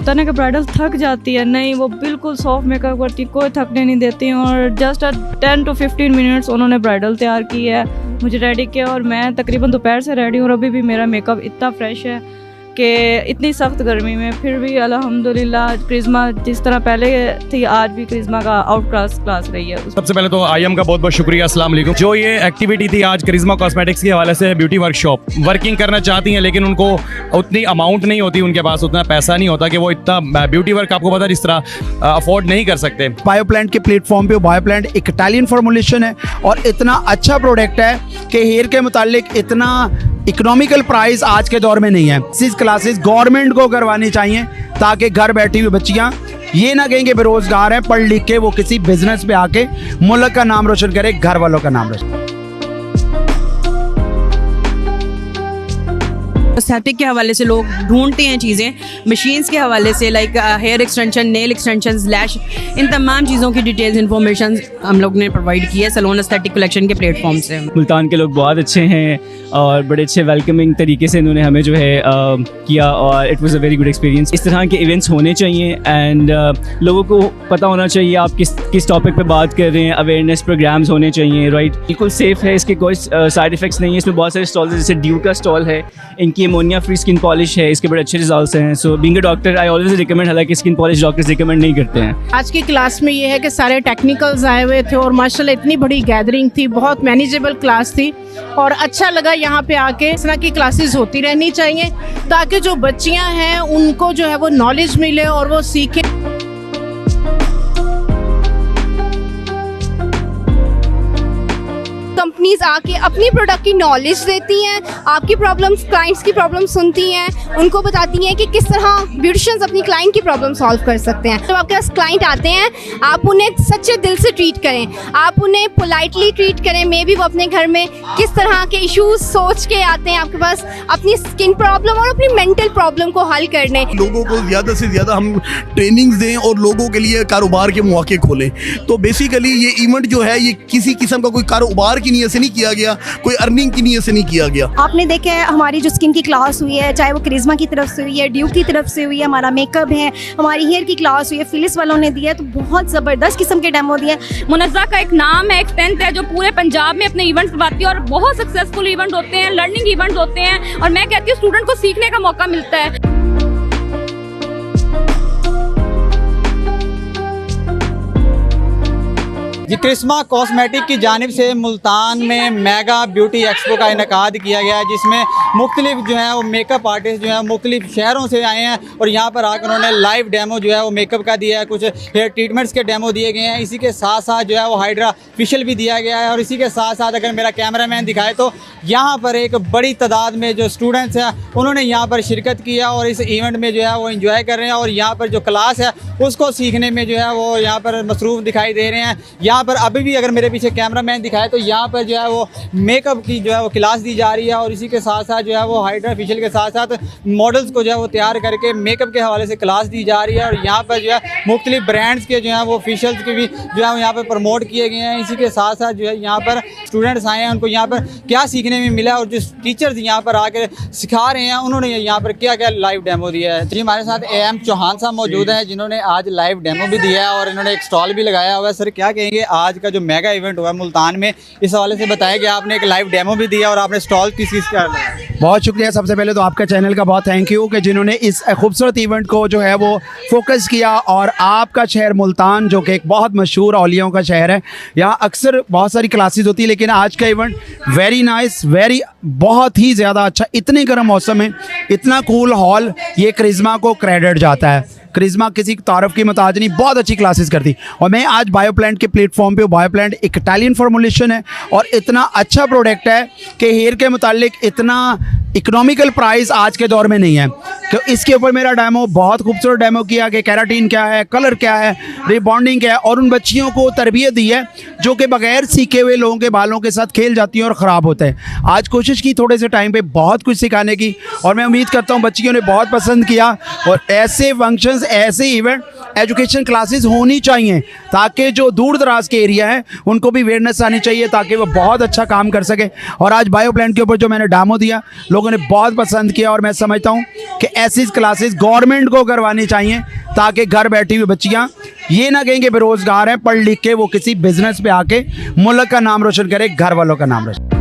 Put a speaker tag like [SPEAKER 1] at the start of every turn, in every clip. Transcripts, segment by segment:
[SPEAKER 1] होता है ना कि ब्राइडल थक जाती है, नहीं वो बिल्कुल सॉफ्ट मेकअप करती, कोई थकने नहीं देती। और जस्ट 10 to 15 मिनट्स उन्होंने ब्राइडल तैयार की है, मुझे रेडी किया और मैं तकरीबन दोपहर से रेडी हूँ और अभी भी मेरा मेकअप इतना फ्रेश है कि इतनी सख्त गर्मी में फिर भी अल्हम्दुलिल्लाह करिश्मा जिस तरह पहले थी आज भी करिश्मा का आउट क्लास रही है।
[SPEAKER 2] सबसे पहले तो आईएम का बहुत बहुत शुक्रिया, अस्सलाम वालेकुम। जो ये एक्टिविटी थी आज करिश्मा कॉस्मेटिक्स के हवाले से, ब्यूटी वर्कशॉप वर्किंग करना चाहती हैं लेकिन उनको उतनी अमाउंट नहीं होती, उनके पास उतना पैसा नहीं होता कि वो इतना ब्यूटी वर्क आपको पता जिस तरह अफोर्ड नहीं कर सकते।
[SPEAKER 3] बायोप्लांट के प्लेटफॉर्म पे बायोप्लांट एक इटालियन फॉर्मुलेशन है और इतना अच्छा प्रोडक्ट है कि हेयर के मुतालिक इतना इकोनॉमिकल प्राइस आज के दौर में नहीं है। इस क्लासेस गवर्नमेंट को करवानी चाहिए ताकि घर बैठी हुई बच्चियां ये ना कहें कि बेरोजगार हैं, पढ़ लिख के वो किसी बिजनेस पे आके मुल्क का नाम रोशन करे, घर वालों का नाम रोशन।
[SPEAKER 4] एस्थेटिक के हवाले से लोग ढूंढते हैं चीज़ें, मशीन्स के हवाले से like hair extension, nail extension, lash, इन तमाम चीज़ों की डिटेल्स इन्फॉर्मेशन हम लोग ने प्रोवाइड की है सलोन एस्थेटिक कलेक्शन के प्लेटफॉर्म से।
[SPEAKER 5] मुल्तान के लोग बहुत अच्छे हैं और बड़े अच्छे वेलकमिंग तरीके से इन्होंने हमें जो है किया और it was a very good experience. इस तरह के इवेंट्स होने चाहिए एंड लोगों को पता होना चाहिए आप किस टॉपिक पे बात कर रहे हैं, अवेयरनेस प्रोग्राम्स होने चाहिए, राइट। बिल्कुल सेफ़ है, इसके कोई साइड इफ़ेक्ट्स नहीं है। इसमें बहुत सारे स्टॉल्स हैं, जैसे ड्यू का स्टॉल है, इनकी अमोनिया फ्री स्किन पॉलिश है, इसके बड़े अच्छे रिजल्ट्स हैं। So being a doctor I always recommend, हालांकि स्किन पॉलिश डॉक्टर्स रिकमेंड नहीं करते हैं।
[SPEAKER 6] आज की क्लास में ये है कि सारे टेक्निकल्स आए हुए थे और माशाल्लाह इतनी बड़ी गैदरिंग थी, बहुत मैनेजेबल क्लास थी और अच्छा लगा यहाँ पे आके। इस तरह की क्लासेस होती रहनी चाहिए ताकि जो बच्चियाँ हैं उनको जो है वो नॉलेज मिले और वो सीखें।
[SPEAKER 7] कंपनीज आके अपनी प्रोडक्ट की नॉलेज देती हैं, आपकी प्रॉब्लम्स, क्लाइंट्स की प्रॉब्लम सुनती हैं, उनको बताती हैं कि किस तरह ब्यूटिशियंस अपनी क्लाइंट की प्रॉब्लम सॉल्व कर सकते हैं। जब आपके पास क्लाइंट आते हैं आप उन्हें सच्चे दिल से ट्रीट करें, आप उन्हें पोलाइटली ट्रीट करें। मे बी वो अपने घर में किस तरह के इश्यूज सोच के आते हैं आपके पास अपनी स्किन प्रॉब्लम और अपनी मेंटल प्रॉब्लम को हल करने।
[SPEAKER 8] लोगों को ज़्यादा से ज़्यादा हम ट्रेनिंग्स दें और लोगों के लिए कारोबार के मौके खोलें। तो बेसिकली ये इवेंट जो है ये किसी किस्म का कोई कारोबार की नीयत से नहीं किया गया, कोई अर्निंग की नीयत से नहीं किया गया।
[SPEAKER 9] आपने देखा है हमारी जो स्किन की क्लास हुई है, चाहे वो करिश्मा की तरफ से हुई है, ड्यू की तरफ से हुई है, हमारा मेकअप है, हमारी हेयर की क्लास हुई है, फिलिस वालों ने दिया है, तो बहुत ज़बरदस्त किस्म के डेमो दिए।
[SPEAKER 1] मुनज़्ज़ा का एक नाम है, एक स्ट्रेंथ है जो पूरे पंजाब में अपने इवेंट्स करवाती है और बहुत सक्सेसफुल इवेंट होते हैं, लर्निंग इवेंट होते हैं और मैं कहती हूँ स्टूडेंट को सीखने का मौका मिलता है।
[SPEAKER 10] जी करिश्मा कॉस्मेटिक की जानिब से मुल्तान में मेगा ब्यूटी एक्सपो का इनकाद किया गया है, जिसमें मुख्तलिफ जो है वो मेकअप आर्टिस्ट जो है मुख्तलिफ शहरों से आए हैं और यहाँ पर आकर उन्होंने लाइव डेमो जो है वो मेकअप का दिया है, कुछ हेयर ट्रीटमेंट्स के डेमो दिए गए हैं। इसी के साथ साथ जो है वो हाइड्रा फेशियल भी दिया गया है और इसी के साथ साथ अगर मेरा कैमरामैन दिखाए तो यहाँ पर एक बड़ी तादाद में जो स्टूडेंट्स हैं उन्होंने यहाँ पर शिरकत किया और इस इवेंट में जो है वो इंजॉय कर रहे हैं और यहाँ पर जो क्लास है उसको सीखने में जो है वो यहाँ पर मसरूफ़ दिखाई दे रहे हैं। यहाँ पर अभी भी अगर मेरे पीछे कैमरामैन दिखाए तो यहाँ पर जो है वो मेकअप की जो है वो क्लास दी जा रही है और इसी के साथ साथ जो है वो हाइड्रा फेशियल के साथ साथ मॉडल्स को जो है वो तैयार करके मेकअप के हवाले से क्लास दी जा रही है और यहाँ पर जो है मुख्तलिफ ब्रांड्स के जो है वो फेशियल्स के भी जो है वो यहाँ पर प्रमोट किए गए हैं। इसी के साथ साथ जो है यहाँ पर स्टूडेंट्स आए हैं, उनको यहाँ पर क्या सीखने में मिला और जिस टीचर्स यहाँ पर आकर सिखा रहे हैं उन्होंने यहाँ पर क्या क्या लाइव डेमो दिया है। जी हमारे साथ AM चौहान साहब मौजूद हैं जिन्होंने आज लाइव डेमो भी दिया है और इन्होंने एक स्टॉल भी लगाया हुआ है। सर क्या कहेंगे आज का जो मेगा इवेंट हुआ है मुल्तान में, इस हवाले से बताया कि आपने एक लाइव डेमो भी दिया और आपने स्टॉल किस चीज़ का लगाया?
[SPEAKER 3] बहुत शुक्रिया। सबसे पहले तो आपका चैनल का बहुत थैंक यू कि जिन्होंने इस खूबसूरत इवेंट को जो है वो फोकस किया और आपका शहर मुल्तान जो कि एक बहुत मशहूर औलियों का शहर है, यहाँ अक्सर बहुत सारी क्लासेस होती है लेकिन आज का इवेंट वेरी नाइस, बहुत ही ज़्यादा अच्छा। इतने गर्म मौसम में इतना कूल हॉल, ये करिश्मा को क्रेडिट जाता है। करिश्मा किसी तारफ़ की मोहताज नहीं, बहुत अच्छी क्लासेस करती। और मैं आज बायोप्लांट के प्लेटफॉर्म पे, बायोप्लांट एक इटालियन फॉर्मुलेशन है और इतना अच्छा प्रोडक्ट है कि हेयर के मुतालिक इतना इकोनॉमिकल प्राइस आज के दौर में नहीं है। तो इसके ऊपर मेरा डेमो बहुत खूबसूरत डेमो किया कि केराटिन क्या है, कलर क्या है, रिबॉन्डिंग क्या है और उन बच्चियों को तरबियत दी है जो कि बगैर सीखे हुए लोगों के बालों के साथ खेल जाती हैं और ख़राब होते हैं। आज कोशिश की थोड़े से टाइम पे बहुत कुछ सिखाने की और मैं उम्मीद करता हूँ बच्चियों ने बहुत पसंद किया और ऐसे फंक्शंस, ऐसे इवेंट एजुकेशन क्लासेस होनी चाहिए, ताकि जो दूर दराज के एरिया है उनको भी अवेयरनेस आनी चाहिए, ताकि वो बहुत अच्छा काम कर सके। और आज बायो प्लांट के ऊपर जो मैंने डेमो दिया, लोगों ने बहुत पसंद किया, और मैं समझता हूँ कि ऐसी क्लासेस गवर्नमेंट को करवानी चाहिए, ताकि घर बैठी हुई बच्चियाँ ये ना कहें कि बेरोज़गार हैं, पढ़ लिख के वो किसी बिजनेस पे आके मुल्क का नाम रोशन करे, घर वालों का नाम रोशन।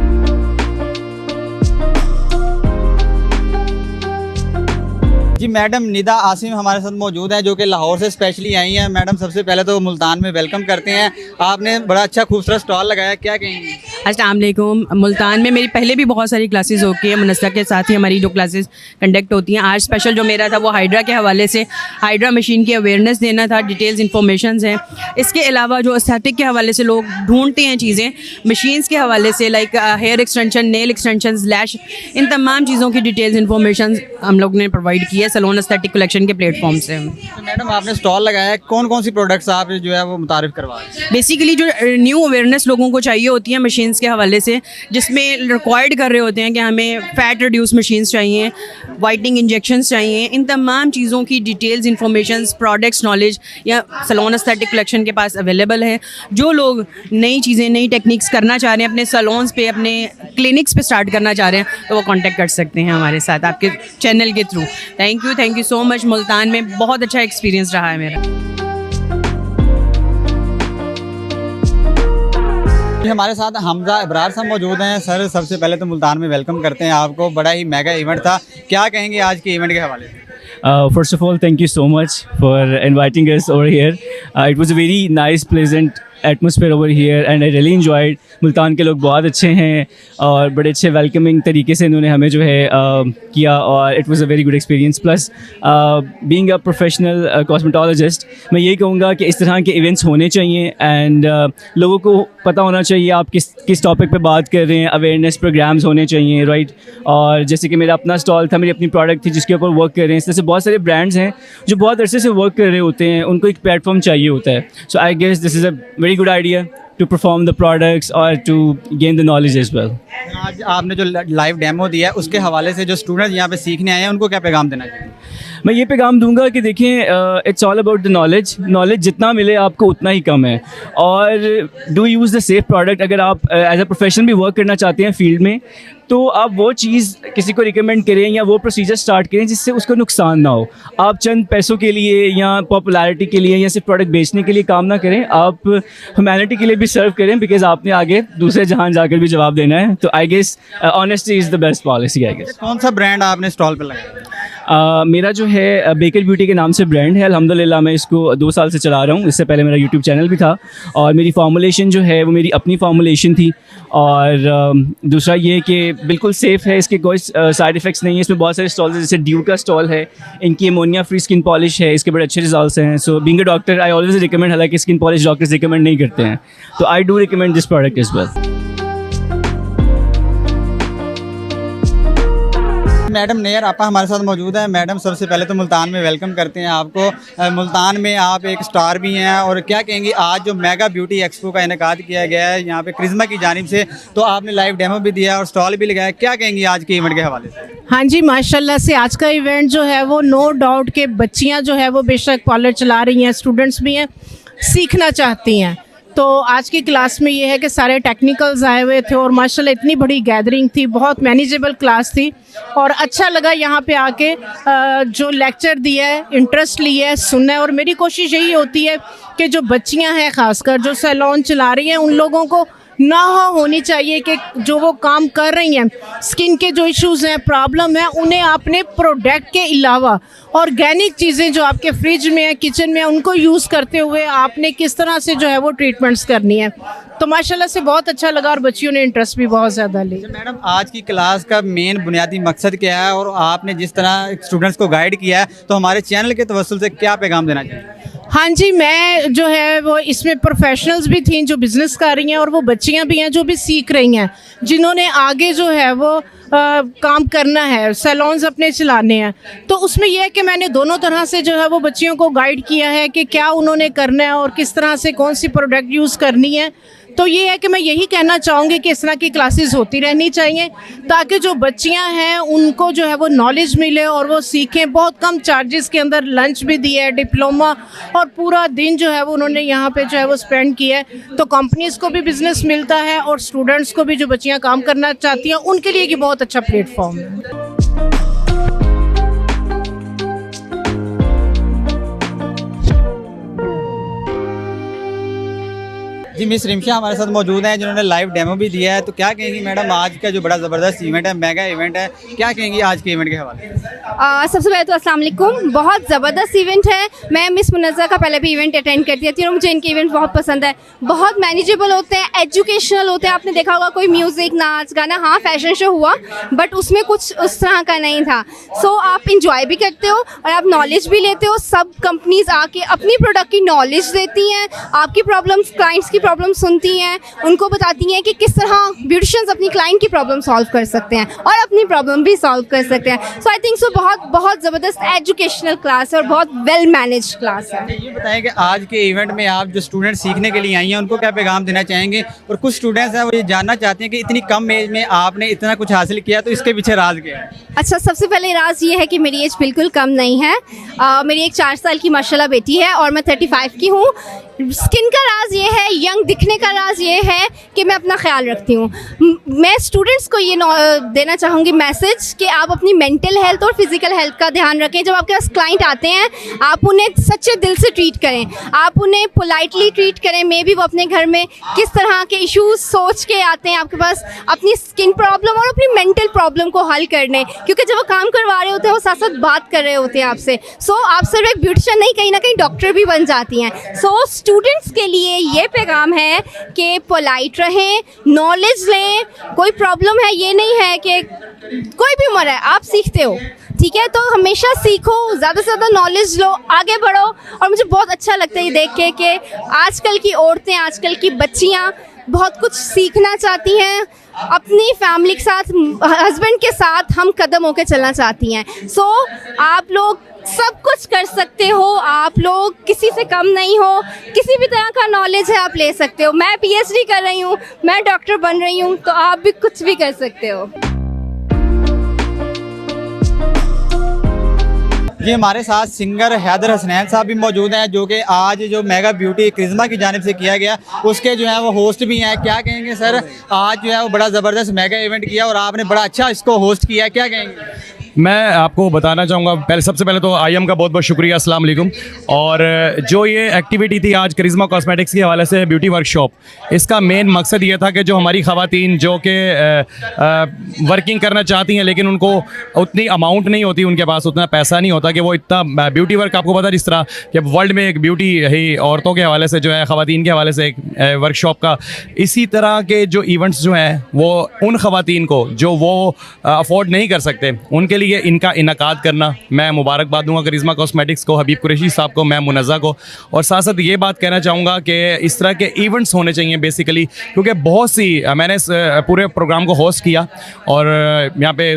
[SPEAKER 10] जी मैडम निदा आसिम हमारे साथ मौजूद हैं, जो कि लाहौर से स्पेशली आई हैं। मैडम सबसे पहले तो मुल्तान में वेलकम करते हैं। आपने बड़ा अच्छा खूबसूरत स्टॉल लगाया, क्या कहेंगे?
[SPEAKER 4] अस्सलाम वालेकुम। मुल्तान में मेरी पहले भी बहुत सारी क्लासेस होती हैं, मुनस्सा के साथ ही हमारी जो क्लासेस कंडक्ट होती हैं। आज स्पेशल जो मेरा था वो हाइड्रा के हवाले से, हाइड्रा मशीन की अवेयरनेस देना था, डिटेल्स इंफॉर्मेशंस हैं। इसके अलावा जो एस्थेटिक के हवाले से लोग ढूंढते हैं चीज़ें, मशीन्स के हवाले से like hair extension, nail extension, lash, इन तमाम चीज़ों की डिटेल्स इंफॉर्मेशन हम लोग ने प्रोवाइड की है सलोन एस्थेटिक कलेक्शन के प्लेटफॉर्म से।
[SPEAKER 10] तो मैडम आपने स्टॉल लगाया है, कौन कौन सी प्रोडक्ट्स आप जो है वो मुतारिफ करवा रहे हैं?
[SPEAKER 4] बेसिकली जो न्यू अवेयरनेस लोगों को चाहिए होती है मशीन्स के हवाले से, जिसमें रिक्वायर्ड कर रहे होते हैं कि हमें फ़ैट रिड्यूस मशीन्स चाहिए, वाइटनिंग इंजेक्शंस चाहिए, इन तमाम चीज़ों की डिटेल्स इंफॉर्मेशंस, प्रोडक्ट्स नॉलेज या सलोन एस्थेटिक कलेक्शन के पास अवेलेबल है। जो लोग नई चीज़ें, नई टेक्निक्स करना चाह रहे हैं, अपने सलोन्स पे, अपने क्लिनिक्स पे स्टार्ट करना चाह रहे हैं, तो वो कांटेक्ट कर सकते हैं हमारे साथ आपके चैनल के through. Thank you so much. Multan में बहुत अच्छा एक्सपीरियंस रहा है मेरा।
[SPEAKER 10] हमारे साथ हमजा इब्रार साहब मौजूद हैं। सर सबसे पहले तो मुल्तान में वेलकम करते हैं आपको, बड़ा ही मेगा इवेंट था, क्या कहेंगे आज के इवेंट के हवाले से?
[SPEAKER 5] First of all, thank you so much for inviting us over here. It was a very nice, pleasant atmosphere over here and I really enjoyed. Multan के लोग बहुत अच्छे हैं और बड़े अच्छे वेलकमिंग तरीके से इन्होंने हमें जो है किया, और it was a very good experience. Plus being a professional cosmetologist, मैं यही कहूँगा कि इस तरह के इवेंट्स होने चाहिए एंड लोगों को पता होना चाहिए आप किस टॉपिक पे बात कर रहे हैं। अवेयरनेस प्रोग्राम्स होने चाहिए, राइट। और जैसे कि मेरा अपना स्टॉल था, मेरी अपनी प्रोडक्ट थी जिसके ऊपर वर्क कर रहे हैं। इस तरह से बहुत सारे ब्रांड्स हैं जो बहुत अरसे से वर्क कर रहे होते हैं, उनको एक प्लेटफॉर्म चाहिए होता है। So I guess this is a very good idea to perform the products or to gain the knowledge as well.
[SPEAKER 10] आज आपने जो लाइव डेमो दिया है उसके हवाले से जो स्टूडेंट्स यहाँ पे सीखने आए हैं उनको क्या पैगाम देना चाहिए?
[SPEAKER 5] मैं ये पैगाम दूंगा कि देखें, it's all about the knowledge जितना मिले आपको उतना ही कम है, और do use the safe product. अगर आप एज अ प्रोफेशनल भी वर्क करना चाहते हैं फील्ड में, तो आप वो चीज़ किसी को रिकमेंड करें या वो प्रोसीजर स्टार्ट करें जिससे उसको नुकसान ना हो। आप चंद पैसों के लिए या पॉपुलैरिटी के लिए या सिर्फ प्रोडक्ट बेचने के लिए काम ना करें, आप ह्यूमैनिटी के लिए भी सर्व करें, बिकॉज आपने आगे दूसरे जहान जाकर भी जवाब देना है। तो I guess honesty is the best policy. I guess
[SPEAKER 10] कौन सा ब्रांड आपने स्टॉल पर लगाया?
[SPEAKER 5] मेरा जो है बेकर ब्यूटी के नाम से ब्रांड है। अल्हम्दुलिल्लाह मैं इसको 2 साल से चला रहा हूँ। इससे पहले मेरा यूट्यूब चैनल भी था, और मेरी फॉर्मुलेशन जो है वो मेरी अपनी फॉर्मुलेशन थी। और दूसरा ये कि बिल्कुल सेफ़ है, इसके कोई साइड इफ़ेक्ट्स नहीं है। इसमें बहुत सारे स्टॉल्स हैं, जैसे ड्यू का स्टॉल है, इनकी अमोनिया फ्री स्किन पॉलिश है, इसके बड़े अच्छे रिजल्ट्स हैं। So being a doctor I always recommend, हालांकि स्किन पॉलिश डॉक्टर्स रिकमेंड नहीं करते हैं, तो I do recommend this product as well.
[SPEAKER 10] Madam Nayyar आपा हमारे साथ मौजूद है। मैडम सबसे पहले तो मुल्तान में वेलकम करते हैं आपको। मुल्तान में आप एक स्टार भी हैं, और क्या कहेंगी आज जो मेगा ब्यूटी एक्सपो का इनेकाद किया गया है यहाँ पे क्रिज्मा की जानिब से, तो आपने लाइव डेमो भी दिया और स्टॉल भी लगाया, क्या कहेंगी आज के इवेंट के हवाले से?
[SPEAKER 6] हाँ जी, माशाल्लाह से आज का इवेंट जो है वो नो डाउट के बच्चियाँ जो है वो बेशक पार्लर चला रही हैं, स्टूडेंट्स भी हैं, सीखना चाहती हैं। तो आज की क्लास में ये है कि सारे टेक्निकल्स आए हुए थे और माशाल्लाह इतनी बड़ी गैदरिंग थी, बहुत मैनेजेबल क्लास थी और अच्छा लगा यहाँ पे आके जो लेक्चर दिया है, इंटरेस्ट लिया है, सुनना है। और मेरी कोशिश यही होती है कि जो बच्चियाँ हैं, ख़ासकर जो सैलून चला रही हैं, उन लोगों को ना होनी चाहिए कि जो वो काम कर रही हैं, स्किन के जो इश्यूज़ हैं, प्रॉब्लम है, उन्हें अपने प्रोडक्ट के अलावा ऑर्गेनिक चीज़ें जो आपके फ्रिज में है, किचन में है, उनको यूज़ करते हुए आपने किस तरह से जो है वो ट्रीटमेंट्स करनी है। तो माशाल्लाह से बहुत अच्छा लगा और बच्चियों ने इंटरेस्ट भी बहुत ज़्यादा लिया।
[SPEAKER 10] मैडम आज की क्लास का मेन बुनियादी मकसद क्या है, और आपने जिस तरह स्टूडेंट्स को गाइड किया है, तो हमारे चैनल के तवस्सुल से क्या पैगाम देना चाहिए?
[SPEAKER 6] हाँ जी, मैं जो है वो इसमें प्रोफेशनल्स भी थी जो बिज़नेस कर रही हैं, और वो बच्चियां भी हैं जो भी सीख रही हैं, जिन्होंने आगे जो है वो काम करना है, सैलून्स अपने चलाने हैं। तो उसमें यह है कि मैंने दोनों तरह से जो है वो बच्चियों को गाइड किया है कि क्या उन्होंने करना है और किस तरह से कौन सी प्रोडक्ट यूज़ करनी है, तो ये है कि मैं यही कहना चाहूँगी कि इस तरह की क्लासेस होती रहनी चाहिए ताकि जो बच्चियाँ हैं उनको जो है वो नॉलेज मिले और वो सीखें। बहुत कम चार्जेस के अंदर लंच भी दिया है, डिप्लोमा, और पूरा दिन जो है वो उन्होंने यहाँ पे जो है वो स्पेंड किया है। तो कंपनीज़ को भी बिजनेस मिलता है और स्टूडेंट्स को भी, जो बच्चियाँ काम करना चाहती हैं उनके लिए ये बहुत अच्छा प्लेटफॉर्म है।
[SPEAKER 10] जी मिस रिमशा हमारे साथ मौजूद हैं जिन्होंने लाइव डेमो भी दिया है। तो क्या कहेंगी मैडम, आज का जो बड़ा ज़बरदस्त इवेंट है, मेगा इवेंट है, क्या कहेंगी आज के इवेंट के हवाले से?
[SPEAKER 7] सबसे पहले तो अस्सलाम वालेकुम। बहुत ज़बरदस्त इवेंट है। मैं मिस मुनज़्ज़ा का पहले भी इवेंट अटेंड करती थी और मुझे इनके इवेंट बहुत पसंद है। बहुत मैनेजेबल होते हैं, एजुकेशनल होते हैं। आपने देखा होगा कोई म्यूज़िक, नाच गाना, हाँ फैशन शो हुआ, बट उसमें कुछ उस तरह का नहीं था। सो आप इंजॉय भी करते हो और आप नॉलेज भी लेते हो। सब कंपनीज आके अपनी प्रोडक्ट की नॉलेज देती हैं, आपकी प्रॉब्लम्स, क्लाइंट्स की प्रॉब्लम सुनती हैं, उनको बताती हैं कि किस तरह ब्यूटिशियंस अपनी क्लाइंट की प्रॉब्लम सॉल्व कर सकते हैं और अपनी प्रॉब्लम भी सॉल्व कर सकते हैं। सो आई थिंक सो बहुत ज़बरदस्त एजुकेशनल क्लास है और बहुत वेल मैनेज क्लास है।
[SPEAKER 10] ये बताएं कि आज के इवेंट में आप जो स्टूडेंट सीखने के लिए आई हैं उनको क्या पैगाम देना चाहेंगे? और कुछ स्टूडेंट्स हैं वो ये जानना चाहते हैं कि इतनी कम एज में आपने इतना कुछ हासिल किया, तो इसके पीछे राज क्या है?
[SPEAKER 7] अच्छा, सबसे पहले राज ये है कि मेरी एज बिल्कुल कम नहीं है। मेरी एक 4 साल की माशाल्लाह बेटी है और मैं 35 की हूँ। स्किन का राज ये है, यंग दिखने का राज ये है कि मैं अपना ख्याल रखती हूँ। मैं स्टूडेंट्स को ये देना चाहूँगी मैसेज कि आप अपनी मेंटल हेल्थ और फिजिकल हेल्थ का ध्यान रखें। जब आपके पास क्लाइंट आते हैं, आप उन्हें सच्चे दिल से ट्रीट करें, आप उन्हें पोलाइटली ट्रीट करें। मे बी वो अपने घर में किस तरह के इश्यूज सोच के आते हैं आपके पास अपनी स्किन प्रॉब्लम और अपनी मेंटल प्रॉब्लम को हल करने, क्योंकि जब वो काम करवा रहे होते हैं वो साथ साथ बात कर रहे होते हैं आपसे। सो आप सिर्फ एक ब्यूटिशियन नहीं, कहीं ना कहीं डॉक्टर भी बन जाती हैं। सो स्टूडेंट्स के लिए ये पैगाम है कि पोलाइट रहें, नॉलेज लें। कोई प्रॉब्लम है, ये नहीं है कि कोई भी उम्र है, आप सीखते हो, ठीक है? तो हमेशा सीखो, ज़्यादा से ज़्यादा नॉलेज लो, आगे बढ़ो। और मुझे बहुत अच्छा लगता है ये देख के कि आजकल की औरतें, आजकल की बच्चियाँ बहुत कुछ सीखना चाहती हैं, अपनी फैमिली के साथ, हस्बैंड के साथ हम कदम होकर चलना चाहती हैं। सो आप लोग सब कुछ कर सकते हो, आप लोग किसी से कम नहीं हो, किसी भी तरह का नॉलेज है आप ले सकते हो। मैं PhD कर रही हूँ, मैं डॉक्टर बन रही हूँ, तो आप भी कुछ भी कर सकते हो।
[SPEAKER 10] जी हमारे साथ सिंगर हैदर हसनैन साहब भी मौजूद हैं, जो कि आज जो मेगा ब्यूटी करिश्मा की जानिब से किया गया उसके जो है वो होस्ट भी हैं। क्या कहेंगे सर, आज जो है वो बड़ा ज़बरदस्त मेगा इवेंट किया और आपने बड़ा अच्छा इसको होस्ट किया, क्या कहेंगे?
[SPEAKER 2] मैं आपको बताना चाहूँगा, सबसे पहले तो IM का बहुत बहुत शुक्रिया, अस्सलाम वालेकुम। और जो ये एक्टिविटी थी आज करिश्मा कॉस्मेटिक्स के हवाले से ब्यूटी वर्कशॉप, इसका मेन मकसद ये था कि जो हमारी ख़वातीन जो कि वर्किंग करना चाहती हैं लेकिन उनको उतनी अमाउंट नहीं होती, उनके पास उतना पैसा नहीं होता कि वो इतना ब्यूटी वर्क, आपको पता जिस तरह कि वर्ल्ड में एक ब्यूटी है औरतों के हवाले से जो है, ख़वातीन के हवाले से एक वर्कशॉप का, इसी तरह के जो इवेंट्स जो हैं वो उन ख़वातीन को जो वो अफोर्ड नहीं कर सकते उनके लिए इनका इनकाद करना, मैं मुबारकबाद दूंगा करिश्मा कॉस्मेटिक्स को, हबीब कुरैशी साहब को, मैं मुनज़्ज़ा को। और साथ साथ ये बात कहना चाहूँगा कि इस तरह के इवेंट्स होने चाहिए बेसिकली, क्योंकि बहुत सी, मैंने इस पूरे प्रोग्राम को होस्ट किया और यहाँ पे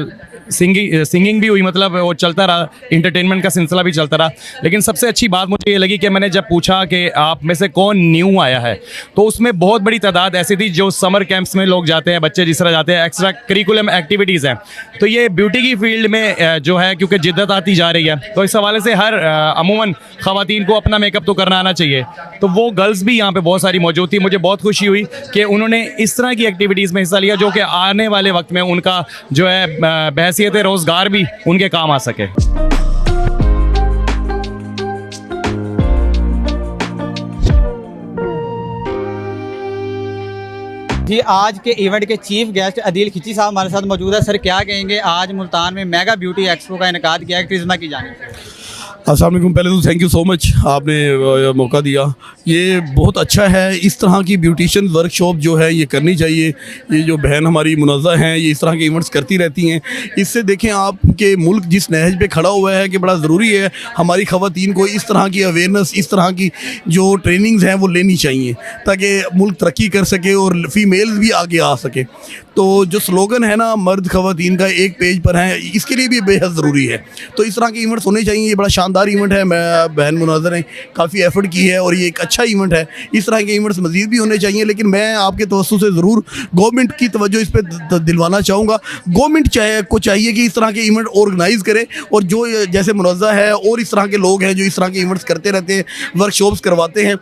[SPEAKER 2] सिंगिंग भी हुई, मतलब वो चलता रहा, इंटरटेनमेंट का सिलसिला भी चलता रहा। लेकिन सबसे अच्छी बात मुझे ये लगी कि मैंने जब पूछा कि आप में से कौन न्यू आया है, तो उसमें बहुत बड़ी तादाद ऐसी थी जो समर कैंप्स में लोग जाते हैं, बच्चे जिस तरह जाते हैं, एक्स्ट्रा करिकुलम एक्टिविटीज़ हैं। तो ये ब्यूटी की फील्ड में जो है, क्योंकि जिद्दत आती जा रही है, तो इस हवाले से हर अमूमन ख़वातीन को अपना मेकअप तो करना आना चाहिए। तो वो गर्ल्स भी यहाँ पे बहुत सारी मौजूद थी। मुझे बहुत खुशी हुई कि उन्होंने इस तरह की एक्टिविटीज़ में हिस्सा लिया जो कि आने वाले वक्त में उनका जो है बहैसियत रोज़गार भी उनके काम आ सके।
[SPEAKER 10] जी आज के इवेंट के चीफ गेस्ट अदील खिची साहब हमारे साथ मौजूद है। सर क्या कहेंगे, आज मुल्तान में मेगा ब्यूटी एक्सपो का इनेकाद किया है करिश्मा की जानिब से?
[SPEAKER 8] अस्सलाम वालेकुम। पहले तो थैंक यू सो मच, आपने मौका दिया, ये बहुत अच्छा है। इस तरह की ब्यूटिशियन वर्कशॉप जो है ये करनी चाहिए। ये जो बहन हमारी मुनज़्ज़ा हैं, ये इस तरह के इवेंट्स करती रहती हैं। इससे देखें आप कि मुल्क जिस नहज पे खड़ा हुआ है कि बड़ा ज़रूरी है हमारी ख़वातीन को इस तरह की अवेयरनेस, इस तरह की जो ट्रेनिंग्स हैं वो लेनी चाहिए ताकि मुल्क तरक्की कर सके और फीमेल्स भी आगे आ सके। तो जो स्लोगन है ना, मर्द ख़वातीन का एक पेज पर है, इसके लिए भी बेहद ज़रूरी है। तो इस तरह के इवेंट्स होने चाहिए। ये बड़ा शानदार शानदार इवेंट है। मैं बहन मुनाज़र ने काफ़ी एफर्ट की है और ये एक अच्छा इवेंट है। इस तरह के इवेंट्स मज़ीद भी होने चाहिए, लेकिन मैं आपके तवज्जो से ज़रूर गवर्नमेंट की तवज्जो इस पर दिलवाना चाहूँगा। गवर्नमेंट को चाहिए कि इस तरह के इवेंट ऑर्गेनाइज़ करे, और जो जैसे मुनज़्ज़ा है और इस तरह के लोग हैं जो इस तरह के इवेंट्स करते रहते हैं, वर्कशॉप्स करवाते हैं,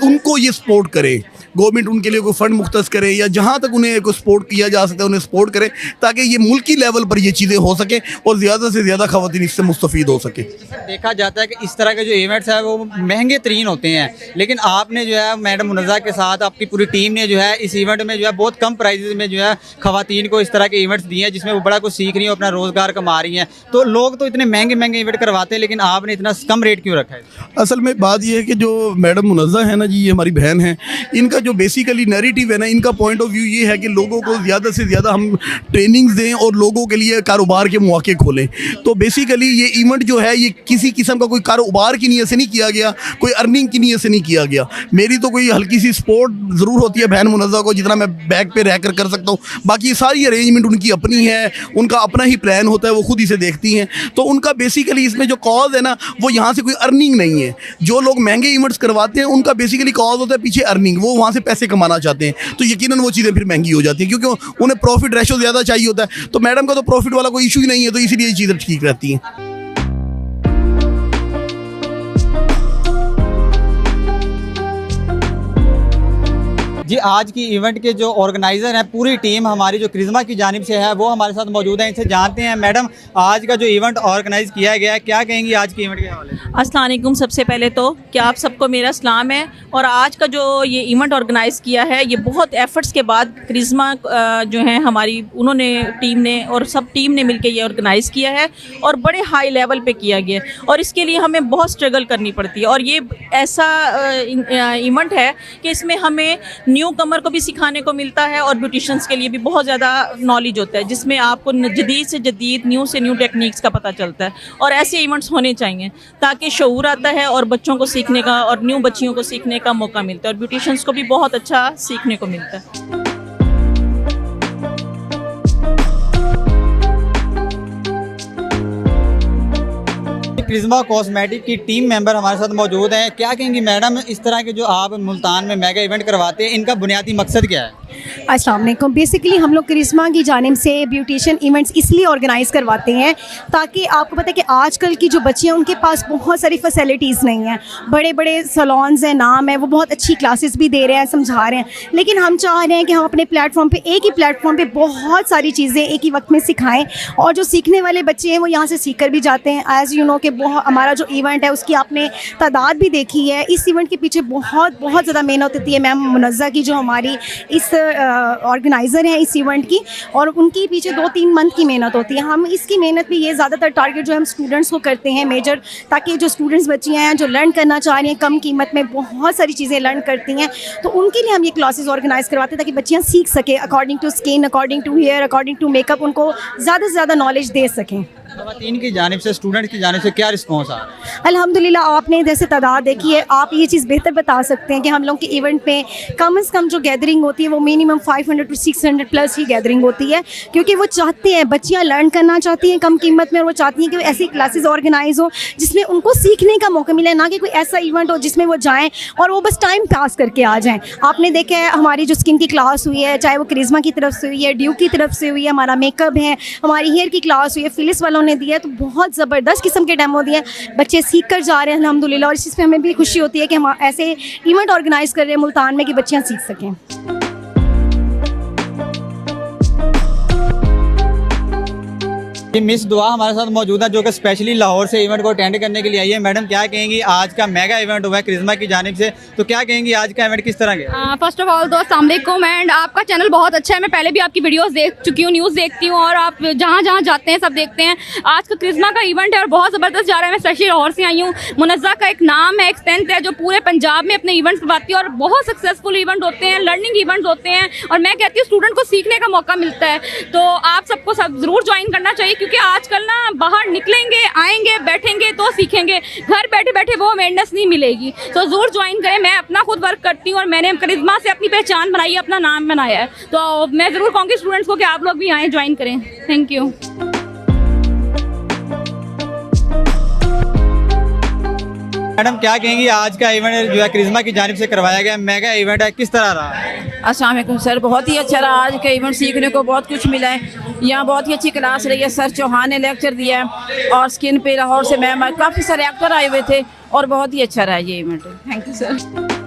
[SPEAKER 8] उनको ये सपोर्ट करे। गवर्नमेंट उनके लिए कोई फ़ंड मुख्तस करे, या जहाँ तक उन्हें कोई सपोर्ट किया जा सकता है उन्हें सपोर्ट करे, ताकि ये मुल्की लेवल पर ये चीज़ें हो सकें और ज़्यादा से ज़्यादा ख़वातीन इससे मुस्तफ़ीद हो सके।
[SPEAKER 10] देखा जाता है कि इस तरह के जो इवेंट्स हैं वो महंगे तरीन होते हैं, लेकिन आपने जो है मैडम मुनज़्ज़ा के साथ आपकी पूरी टीम ने जो है इस इवेंट में जो है बहुत कम प्राइजेज़ में जो है ख़वातीन को इस तरह के इवेंट्स दिए हैं, जिसमें वो बड़ा कुछ सीख रही हैं, अपना रोज़गार कमा रही हैं। तो लोग तो इतने महंगे महंगे इवेंट करवाते हैं, लेकिन आपने इतना कम रेट क्यों रखा है?
[SPEAKER 8] असल में बात यह है कि जो मैडम मुनज़्ज़ा है ना जी, ये हमारी बहन है, इनका जो बेसिकली नैरेटिव है ना, इनका पॉइंट ऑफ व्यू ये है कि लोगों को ज़्यादा से ज़्यादा हम ट्रेनिंग्स दें और लोगों के लिए कारोबार के मौके खोलें। तो बेसिकली ये इवेंट जो है ये किसी किस्म का कोई कारोबार की नीयत से नहीं किया गया, कोई अर्निंग की नीयत से नहीं किया गया। मेरी तो कोई हल्की सी सपोर्ट ज़रूर होती है बहन मुनज़्ज़ा को, जितना मैं बैक पे रहकर कर सकता हूँ। बाकी सारी अरेंजमेंट उनकी अपनी है, उनका अपना ही प्लान होता है, वो खुद इसे देखती हैं। तो उनका बेसिकली इसमें जो कॉज है ना, वो यहाँ से कोई अर्निंग नहीं है। जो लोग महंगे इवेंट्स करवाते हैं उनका बेसिकली कॉज होता है पीछे अर्निंग, वो वहाँ से पैसे कमाना चाहते हैं, तो यकीनन वो चीज़ें फिर महंगी हो जाती हैं, क्योंकि उन्हें प्रॉफिट रेशो ज़्यादा चाहिए होता है। तो मैडम का तो प्रॉफिट वाला कोई इशू ही नहीं है, तो इसीलिए ये चीज़ें ठीक रहती हैं।
[SPEAKER 10] जी, आज की इवेंट के जो ऑर्गेनाइज़र हैं, पूरी टीम हमारी जो करिश्मा की जानिब से है, वो हमारे साथ मौजूद हैं। इनसे जानते हैं मैडम, आज का जो इवेंट ऑर्गेनाइज़ किया गया है, क्या कहेंगी आज के इवेंट के हवाले से?
[SPEAKER 11] अस्सलाम वालेकुम। सबसे पहले तो क्या आप सबको मेरा सलाम है। और आज का जो ये इवेंट ऑर्गेनाइज़ किया है, ये बहुत एफ़र्ट्स के बाद करिश्मा जो है हमारी, उन्होंने टीम ने और सब टीम ने मिलकर ये ऑर्गेनाइज़ किया है और बड़े हाई लेवल पे किया गया है, और इसके लिए हमें बहुत स्ट्रगल करनी पड़ती है। और ये ऐसा इवेंट है कि इसमें हमें न्यू कमर को भी सिखाने को मिलता है और ब्यूटिशियंस के लिए भी बहुत ज़्यादा नॉलेज होता है, जिसमें आपको जदीद से जदीद, न्यू से न्यू टेक्निक्स का पता चलता है। और ऐसे इवेंट्स होने चाहिए ताकि शऊर आता है और बच्चों को सीखने का और न्यू बच्चियों को सीखने का मौका मिलता है, और ब्यूटिशियंस को भी बहुत अच्छा सीखने को मिलता है।
[SPEAKER 10] करिश्मा कॉस्मेटिक की टीम मेंबर हमारे साथ मौजूद हैं। क्या कहेंगी मैडम, इस तरह के जो आप मुल्तान में मेगा इवेंट करवाते हैं, इनका बुनियादी मकसद क्या है?
[SPEAKER 9] अस्सलाम वालेकुम। बेसिकली हम लोग करिश्मा की जानिब से ब्यूटिशियन इवेंट्स इसलिए ऑर्गेनाइज़ करवाते हैं ताकि आपको पता है कि आजकल की जो बच्चियाँ, उनके पास बहुत सारी फैसिलिटीज़ नहीं हैं। बड़े बड़े सलोन्स हैं, नाम है, वो बहुत अच्छी क्लासेस भी दे रहे हैं, समझा रहे हैं, लेकिन हम चाह रहे हैं कि हम अपने प्लेटफॉर्म पे, एक ही प्लेटफॉर्म पे बहुत सारी चीज़ें एक ही वक्त में सिखाएँ, और जो सीखने वाले बच्चे हैं वो यहाँ से सीख कर भी जाते हैं। एज़ यू नो कि बहुत हमारा जो इवेंट है उसकी आपने तादाद भी देखी है। इस इवेंट के पीछे बहुत बहुत ज़्यादा मेहनत होती है। मैम मुनज़्ज़ा की जो हमारी इस ऑर्गेनाइज़र हैं इस इवेंट की, और उनकी पीछे 2-3 मंथ की मेहनत होती है। हम इसकी मेहनत में ये ज़्यादातर टारगेट जो हम स्टूडेंट्स को करते हैं मेजर, ताकि जो स्टूडेंट्स बच्चियाँ हैं जो लर्न करना चाह रही हैं, कम कीमत में बहुत सारी चीज़ें लर्न करती हैं, तो उनके लिए हम ये क्लासेस ऑर्गेनाइज़ करवाते हैं ताकि बच्चियाँ सीख सकें according to skin, according to hair, according to makeup, उनको ज़्यादा से ज़्यादा नॉलेज दे सकें।
[SPEAKER 10] ख़वातीन की जानिब से, स्टूडेंट्स की जानिब से क्या रिस्पॉन्स आ रहा है?
[SPEAKER 9] अल्हम्दुलिल्लाह, आपने जैसे तादाद देखी है, आप ये चीज़ बेहतर बता सकते हैं कि हम लोग के इवेंट में कम से कम जो गैदरिंग होती है वो minimum 500 to 600 plus he gathering होती है, क्योंकि वो चाहते हैं, बच्चियाँ लर्न करना चाहती हैं कम कीमत में, और वो चाहती हैं कि ऐसी क्लासेस ऑर्गेनाइज़ हो जिसमें उनको सीखने का मौका मिले, ना कि कोई ऐसा इवेंट हो जिसमें वो जाएँ और वो बस टाइम पास करके आ जाएँ। आपने देखा है हमारी जो स्किन की क्लास हुई है, चाहे वो करिश्मा की तरफ से हुई है, ड्यू की तरफ से हुई है, हमारा मेकअप है, हमारी हेयर की क्लास हुई है, फिलिस वालों ने दिया है, तो बहुत ज़बरदस्त किस्म के डेमो दिए, बच्चे सीख कर जा रहे हैं अल्हम्दुलिल्लाह। और इस चीज़ पे हमें भी खुशी होती है कि हम ऐसे इवेंट ऑर्गेनाइज़ कर रहे हैं मुल्तान में कि बच्चियाँ सीख सकें।
[SPEAKER 10] ये मिस दुआ हमारे साथ मौजूद है, जो कि स्पेशली लाहौर से इवेंट को अटेंड करने के लिए आई है। मैडम, क्या कहेंगी, आज का मेगा इवेंट हुआ है करिश्मा की जानिब से, तो क्या कहेंगी आज का इवेंट किस तरह गया?
[SPEAKER 12] फर्स्ट ऑफ ऑल तो अस्सलाम वालेकुम, एंड आपका चैनल बहुत अच्छा है। मैं पहले भी आपकी वीडियोस देख चुकी हूँ, न्यूज़ देखती हूँ, और आप जहाँ जहाँ जाते हैं सब देखते हैं। आज का करिश्मा का इवेंट है और बहुत ज़बरदस्त जा रहा है। मैं स्पेशली लाहौर से आई हूँ। मुनज़्ज़ा का एक नाम है, एक स्ट्रेंथ है, जो पूरे पंजाब में अपने इवेंट्स करवाती है, और बहुत सक्सेसफुल इवेंट होते हैं, लर्निंग इवेंट्स होते हैं, और मैं कहती हूँ स्टूडेंट को सीखने का मौका मिलता है। तो आप सबको सब ज़रूर ज्वाइन करना चाहिए, क्योंकि आजकल ना बाहर निकलेंगे, आएंगे, बैठेंगे तो सीखेंगे, घर बैठे बैठे वो अवेयरनेस नहीं मिलेगी। तो ज़रूर ज्वाइन करें। मैं अपना खुद वर्क करती हूँ और मैंने करिश्मा से अपनी पहचान बनाई है, अपना नाम बनाया है। तो मैं ज़रूर कहूँगी स्टूडेंट्स को कि आप लोग भी आएँ, ज्वाइन करें। Thank you.
[SPEAKER 10] मैडम क्या कहेंगी आज का इवेंट जो है करिश्मा की जानिब से करवाया गया मेगा इवेंट है, किस तरह रहा?
[SPEAKER 13] अस्सलाम वालेकुम सर, बहुत ही अच्छा रहा। आज का इवेंट सीखने को बहुत कुछ मिला है। यहाँ बहुत ही अच्छी क्लास रही है। सर चौहान ने लेक्चर दिया है और स्किन पे लाहौर से मैम आए, काफ़ी सारे एक्टर आए हुए थे और बहुत ही अच्छा रहा ये इवेंट। Thank you sir.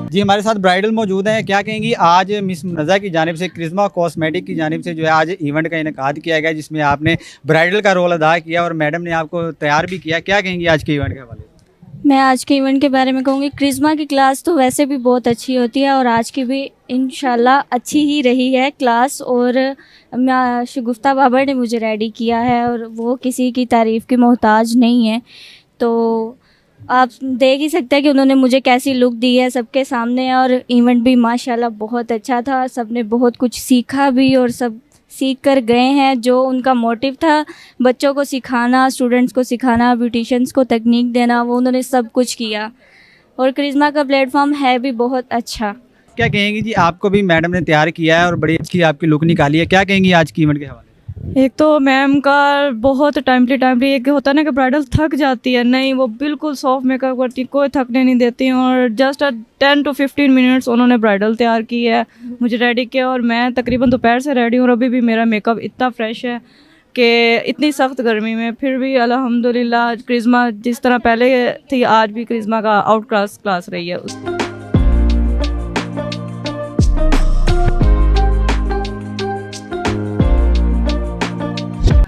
[SPEAKER 10] जी हमारे साथ ब्राइडल मौजूद हैं, क्या कहेंगी आज मिस मुनज़्ज़ा की जानिब से करिश्मा कॉस्मेटिक की जानिब से जो है आज इवेंट का इनेकाद किया गया जिसमें आपने ब्राइडल का रोल अदा किया और मैडम ने आपको तैयार भी किया, क्या कहेंगी आज के इवेंट के हवाले से?
[SPEAKER 14] मैं आज के इवेंट के बारे में कहूँगी करिश्मा की क्लास तो वैसे भी बहुत अच्छी होती है और आज की भी इंशाल्लाह अच्छी ही रही है क्लास। और शगुफ्ता बाबर ने मुझे रेडी किया है और वो किसी की तारीफ़ की मोहताज नहीं है। तो आप देख ही सकते हैं कि उन्होंने मुझे कैसी लुक दी है सबके सामने। और इवेंट भी माशाल्लाह बहुत अच्छा था, सब ने बहुत कुछ सीखा भी और सब सीख कर गए हैं। जो उनका मोटिव था बच्चों को सिखाना, स्टूडेंट्स को सिखाना, ब्यूटिशियंस को तकनीक देना, वो उन्होंने सब कुछ किया। और करिश्मा का प्लेटफॉर्म है भी बहुत अच्छा।
[SPEAKER 10] क्या कहेंगी जी, आपको भी मैडम ने तैयार किया है और बड़ी अच्छी आपकी लुक निकाली है, क्या कहेंगी आज की इवेंट के हवाले?
[SPEAKER 1] एक तो मैम का बहुत टाइमली एक होता है ना कि ब्राइडल थक जाती है, नहीं वो बिल्कुल सॉफ्ट मेकअप करती, कोई थकने नहीं देती। और जस्ट 10 to 15 मिनट्स उन्होंने ब्राइडल तैयार की है, मुझे रेडी किया और मैं तकरीबन दोपहर से रेडी हूँ और अभी भी मेरा मेकअप इतना फ्रेश है कि इतनी सख्त गर्मी में फिर भी अल्हम्दुलिल्लाह करिश्मा जिस तरह पहले थी आज भी करिश्मा का आउट क्लास रही है।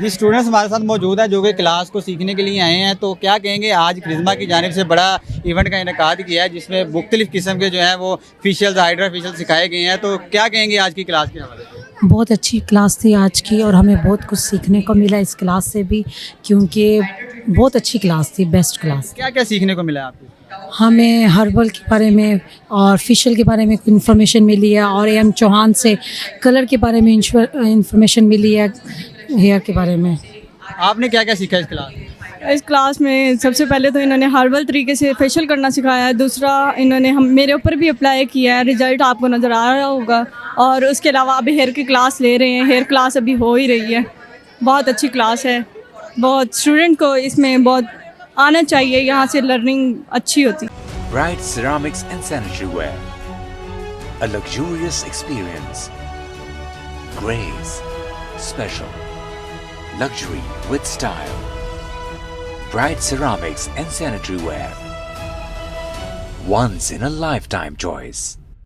[SPEAKER 10] जी स्टूडेंट्स हमारे साथ मौजूद है जो कि क्लास को सीखने के लिए आए हैं, तो क्या कहेंगे आज करिश्मा की जानिब से बड़ा इवेंट का इनेकाद किया है जिसमें मुख्तलिफ किस्म के जो है वो फेशियल्स हाइड्रा फेशियल सिखाए गए हैं, तो क्या कहेंगे आज की क्लास के हवाले से?
[SPEAKER 15] बहुत अच्छी क्लास थी आज की और हमें बहुत कुछ सीखने को मिला इस क्लास से भी, क्योंकि बहुत अच्छी क्लास थी, बेस्ट क्लास।
[SPEAKER 10] क्या क्या सीखने को मिला आपको?
[SPEAKER 15] हमें हर्बल के बारे में और फेशियल के बारे में इन्फॉर्मेशन मिली है और एम चौहान से कलर के बारे में इन्फॉर्मेशन मिली है, हेयर के बारे में।
[SPEAKER 10] आपने क्या क्या सीखा इस क्लास में?
[SPEAKER 1] इस क्लास में सबसे पहले तो इन्होंने हर्बल तरीके से फेशियल करना सिखाया है, दूसरा इन्होंने मेरे ऊपर भी अप्लाई किया है, रिजल्ट आपको नज़र आ रहा होगा। और उसके अलावा अभी हेयर की क्लास ले रहे हैं, हेयर क्लास अभी हो ही रही है, बहुत अच्छी क्लास है, बहुत स्टूडेंट को इसमें बहुत आना चाहिए, यहाँ से लर्निंग अच्छी होती।
[SPEAKER 16] Bright ceramics and sanitary ware, a luxurious experience, grace, special, luxury with style. Bright ceramics and sanitary ware, once in a lifetime choice.